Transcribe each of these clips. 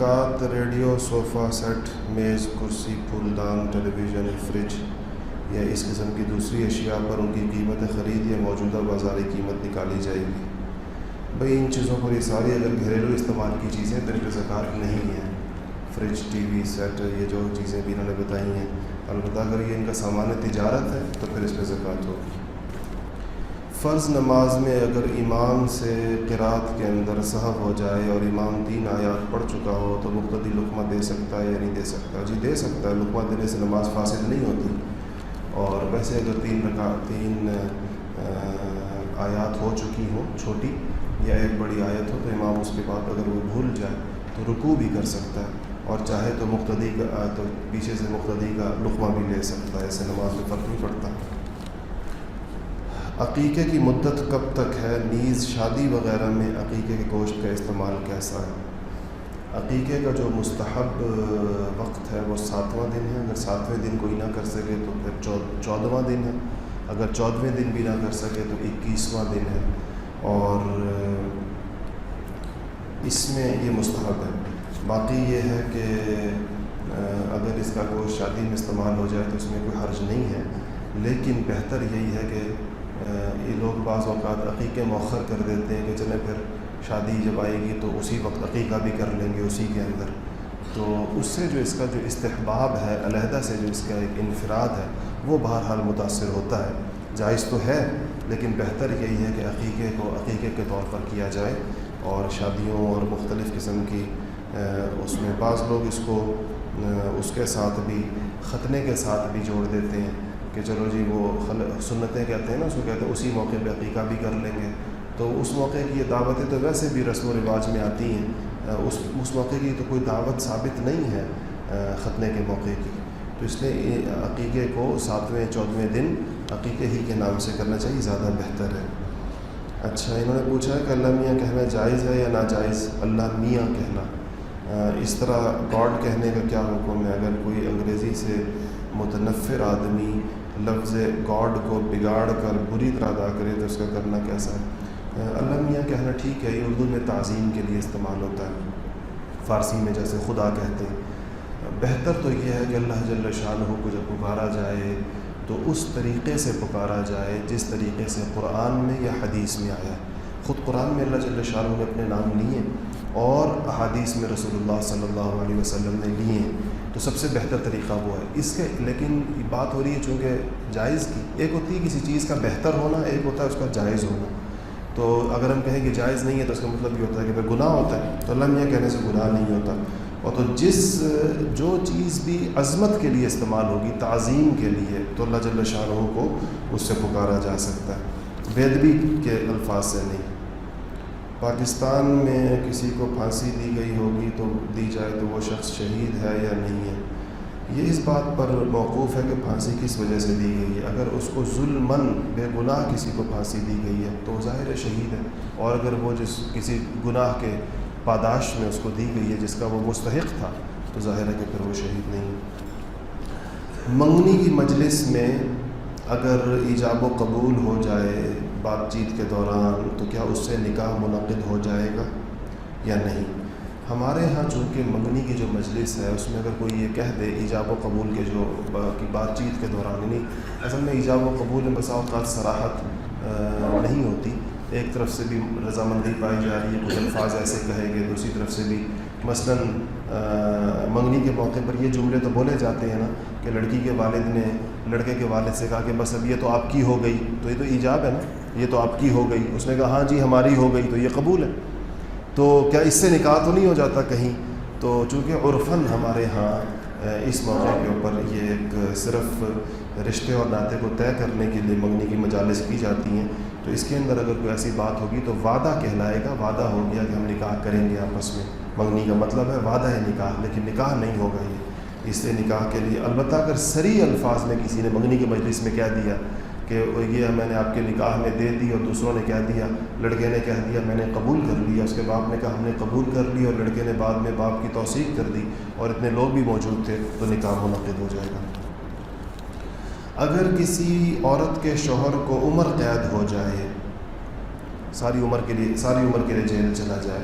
زکوٰۃ radio, sofa set, میز، کرسی، پھول دان، ٹیلی ویژن، فریج یا اس قسم کی دوسری اشیاء پر ان کی قیمت خرید یا موجودہ بازاری قیمت نکالی جائے گی؟ بھئی ان چیزوں پر یہ ساری اگر گھریلو استعمال کی چیزیں تو ان پہ زکوٰۃ نہیں ہے. فریج، ٹی وی سیٹ، یہ جو چیزیں بھی انہوں نے بتائی ہیں، البتہ اگر یہ ان کا سامان تجارت ہے تو پھر اس پہ زکوٰۃ ہوگی. فرض نماز میں اگر امام سے قرات کے اندر سہو ہو جائے اور امام 3 آیات پڑھ چکا ہو تو مقتدی لقمہ دے سکتا ہے یا نہیں دے سکتا؟ جی دے سکتا ہے، لقمہ دینے سے نماز فاسد نہیں ہوتی. اور ویسے اگر 3 آیات ہو چکی ہوں چھوٹی یا ایک بڑی آیت ہو تو امام اس کے بعد اگر وہ بھول جائے تو رکوع بھی کر سکتا ہے، اور چاہے تو مقتدی کا تو پیچھے سے مقتدی کا لقمہ بھی لے سکتا ہے. ایسے نماز میں فرق نہیں پڑتا. عقیقے کی مدت کب تک ہے؟ نیز شادی وغیرہ میں عقیقے کے گوشت کا استعمال کیسا ہے؟ عقیقے کا جو مستحب وقت ہے وہ 7واں دن ہے. اگر 7ویں دن کوئی نہ کر سکے تو پھر 14واں دن ہے. اگر 14ویں دن بھی نہ کر سکے تو 21واں دن ہے. اور اس میں یہ مستحب ہے. باقی یہ ہے کہ اگر اس کا گوشت شادی میں استعمال ہو جائے تو اس میں کوئی حرج نہیں ہے، لیکن بہتر یہی ہے کہ یہ لوگ بعض اوقات عقیقے مؤخر کر دیتے ہیں کہ چلیں پھر شادی جب آئے گی تو اسی وقت عقیقہ بھی کر لیں گے اسی کے اندر. تو اس سے جو اس کا جو استحباب ہے، علیحدہ سے جو اس کا ایک انفراد ہے، وہ بہرحال متاثر ہوتا ہے. جائز تو ہے لیکن بہتر یہی ہے کہ عقیقے کو عقیقے کے طور پر کیا جائے. اور شادیوں اور مختلف قسم کی اس میں بعض لوگ اس کو اس کے ساتھ بھی ختنے کے ساتھ بھی جوڑ دیتے ہیں کہ چلو جی وہ سنتیں کہتے ہیں نا، اس کو کہتے ہیں اسی موقع پہ عقیقہ بھی کر لیں گے. تو اس موقع کی یہ دعوتیں تو ویسے بھی رسم و رواج میں آتی ہیں، اس موقع کی تو کوئی دعوت ثابت نہیں ہے ختنے کے موقع کی. تو اس لیے عقیقے کو 7ویں 14ویں دن عقیقے ہی کے نام سے کرنا چاہیے، زیادہ بہتر ہے. اچھا، انہوں نے پوچھا ہے کہ اللہ میاں کہنا جائز ہے یا ناجائز؟ اللہ میاں کہنا، اس طرح گاڈ کہنے کا کیا حکم ہے؟ اگر کوئی انگریزی سے متنفر آدمی لفظ گاڈ کو بگاڑ کر بری طرح ادا کرے تو اس کا کرنا کیسا ہے؟ اللہ میاں کہنا ٹھیک ہے. یہ اردو میں تعظیم کے لیے استعمال ہوتا ہے، فارسی میں جیسے خدا کہتے ہیں. بہتر تو یہ ہے کہ اللہ جل شانہ کو جب پکارا جائے تو اس طریقے سے پکارا جائے جس طریقے سے قرآن میں یا حدیث میں آیا ہے. خود قرآن میں اللہ جل شانہ نے اپنے نام لیے اور احادیث میں رسول اللہ صلی اللہ علیہ وسلم نے لیے ہیں، تو سب سے بہتر طریقہ وہ ہے. اس کے لیکن بات ہو رہی ہے چونکہ جائز کی، ایک ہوتی ہے کسی چیز کا بہتر ہونا، ایک ہوتا ہے اس کا جائز ہونا. تو اگر ہم کہیں کہ جائز نہیں ہے تو اس کا مطلب یہ ہوتا ہے کہ پھر گناہ ہوتا ہے. تو اللہ میاں کہنے سے گناہ نہیں ہوتا. اور تو جو چیز بھی عظمت کے لیے استعمال ہوگی، تعظیم کے لیے، تو اللہ جل شانہ کو اس سے پکارا جا سکتا ہے، بےدبی کے الفاظ سے نہیں. پاکستان میں کسی کو پھانسی دی گئی ہوگی تو دی جائے تو وہ شخص شہید ہے یا نہیں ہے؟ یہ اس بات پر موقوف ہے کہ پھانسی کس وجہ سے دی گئی ہے. اگر اس کو ظلماً بے گناہ کسی کو پھانسی دی گئی ہے تو ظاہر ہے شہید ہے. اور اگر وہ کسی گناہ کے پاداش میں اس کو دی گئی ہے جس کا وہ مستحق تھا تو ظاہر ہے کہ پھر وہ شہید نہیں. منگنی کی مجلس میں اگر ایجاب و قبول ہو جائے بات چیت کے دوران تو کیا اس سے نکاح منعقد ہو جائے گا یا نہیں؟ ہمارے ہاں چونکہ منگنی کی جو مجلس ہے اس میں اگر کوئی یہ کہہ دے ایجاب و قبول کے جو کی بات چیت کے دوران، یعنی اصل میں ایجاب و قبول میں بسا اوقات صراحت نہیں ہوتی. ایک طرف سے بھی رضامندی پائی جا رہی ہے، کچھ الفاظ ایسے کہے گے، دوسری طرف سے بھی مثلاً منگنی کے موقع پر یہ جملے تو بولے جاتے ہیں نا کہ لڑکی کے والد نے لڑکے کے والد سے کہا کہ بس اب یہ تو آپ کی ہو گئی، تو یہ تو ایجاب ہے نا، یہ تو آپ کی ہو گئی. اس نے کہا ہاں جی ہماری ہو گئی، تو یہ قبول ہے. تو کیا اس سے نکاح تو نہیں ہو جاتا کہیں؟ تو چونکہ عرفاً ہمارے ہاں اس موقع کے اوپر یہ ایک صرف رشتے اور ناطے کو طے کرنے کے لیے منگنی کی مجالس کی جاتی ہیں، تو اس کے اندر اگر کوئی ایسی بات ہوگی تو وعدہ کہلائے گا. وعدہ ہو گیا کہ ہم نکاح کریں گے آپس میں. منگنی کا مطلب ہے وعدہ ہے نکاح، لیکن نکاح نہیں ہوگا یہ. اس لیے نکاح کے لیے البتہ اگر صریح الفاظ میں کسی نے منگنی کی مجلس میں کہہ دیا کہ یہ میں نے آپ کے نکاح میں دے دی، اور دوسروں نے کہہ دیا، لڑکے نے کہہ دیا میں نے قبول کر لیا، اس کے باپ نے کہا ہم نے قبول کر لی، اور لڑکے نے بعد میں باپ کی توثیق کر دی اور اتنے لوگ بھی موجود تھے، تو نکاح منعقد ہو جائے گا. اگر کسی عورت کے شوہر کو عمر قید ہو جائے، ساری عمر کے لیے جیل چلا جائے،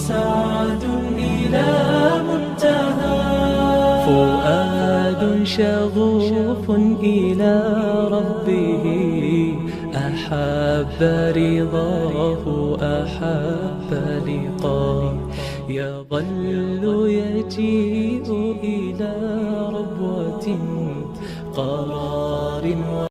سعد إلى منتهى فؤاد شغوف إلى ربه أحب رضاه أحب لقاه يظل يجيء إلى ربوة قرار